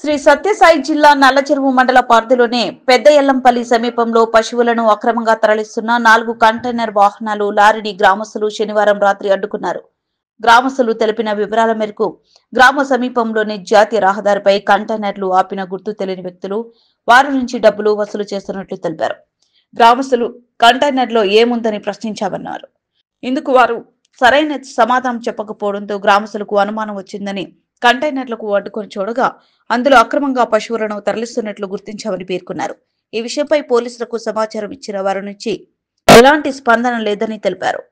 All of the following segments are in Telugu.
శ్రీ సత్యసాయి జిల్లా నల్లచెరువు మండల పరిధిలోని పెద్ద ఎల్లంపల్లి సమీపంలో పశువులను అక్రమంగా తరలిస్తున్న 4 కంటైనర్ వాహనాలు లారీని గ్రామస్తులు శనివారం రాత్రి అడ్డుకున్నారు. గ్రామస్తులు తెలిపిన వివరాల మేరకు గ్రామ సమీపంలోని జాతీయ రహదారిపై కంటైనర్లు ఆపిన గుర్తు తెలియని వ్యక్తులు వారి నుంచి డబ్బులు వసూలు చేస్తున్నట్లు తెలిపారు. గ్రామస్తులు కంటైనర్లో ఏముందని ప్రశ్నించామన్నారు. ఇందుకు వారు సరైన సమాధానం చెప్పకపోవడంతో గ్రామస్తులకు అనుమానం వచ్చిందని కంటైనర్లకు అడ్డుకొని చూడగా అందులో అక్రమంగా పశువులను తరలిస్తున్నట్లు గుర్తించామని పేర్కొన్నారు. ఈ విషయంపై పోలీసులకు సమాచారం ఇచ్చిన వారి నుంచి ఎలాంటి స్పందన లేదని తెలిపారు.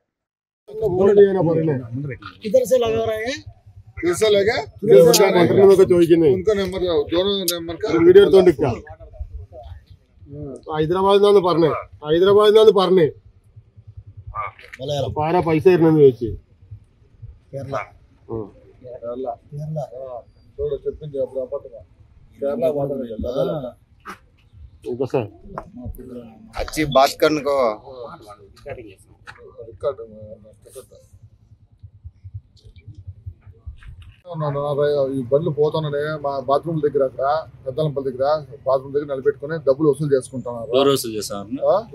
पारा पैसा वेची अच्छी बात करने को బండ్లు పోతున్నానే మా బాత్రూమ్ దగ్గర అక్కడ పెద్దలంపల్లి దగ్గర బాత్రూమ్ దగ్గర నిలబెట్టుకుని డబ్బులు వసూలు చేసుకుంటున్నారు.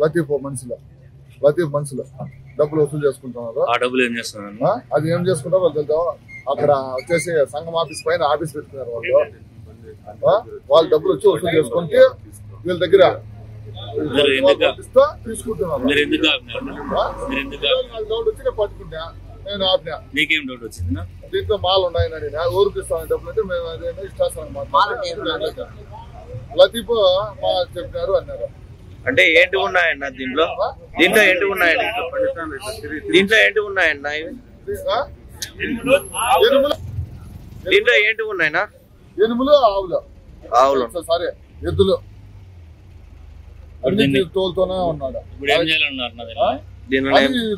లతీఫ్ మనుషులు డబ్బులు వసూలు చేసుకుంటున్నారు. అది ఏం చేసుకుంటారో వాళ్ళు తెలుసు. అక్కడ వచ్చేసి సంఘం ఆఫీస్ పైన ఆఫీస్ పెట్టుకున్నారు వాళ్ళు డబ్బులు వచ్చి వసూలు చేసుకుంటే వీళ్ళ దగ్గర తీసుకుంటున్నారు. వచ్చి నేను పట్టుకుంటా, నేను ఆపినా. నీకేం డౌట్ వచ్చింది? దీంట్లో మాల్ ఉన్నాయని ఊరికి ఇస్తాను డబ్బులు అంటే మేము అదే ఇస్తాను. లతీఫ్ మా చెప్పినారు అన్నారు. అంటే ఏంటి ఉన్నాయన్న దీంట్లో? దీంట్లో ఏంటి ఉన్నాయన్న? దీంట్లో ఏంటి ఉన్నాయన్న? దీంట్లో ఏంటి ఉన్నాయన్నా? ఎనుములు ఆవులు సరే ఎద్దులు అన్ని తోలుతోనే ఉన్నాడు.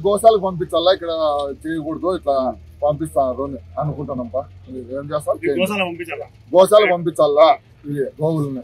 గోశాలకు పంపించాలా, ఇక్కడ చేయకూడదు, ఇట్లా పంపిస్తాను అనుకుంటున్నాం. ఏం చేస్తాం? గోశాలకు పంపించాలా ఇది గోవులని.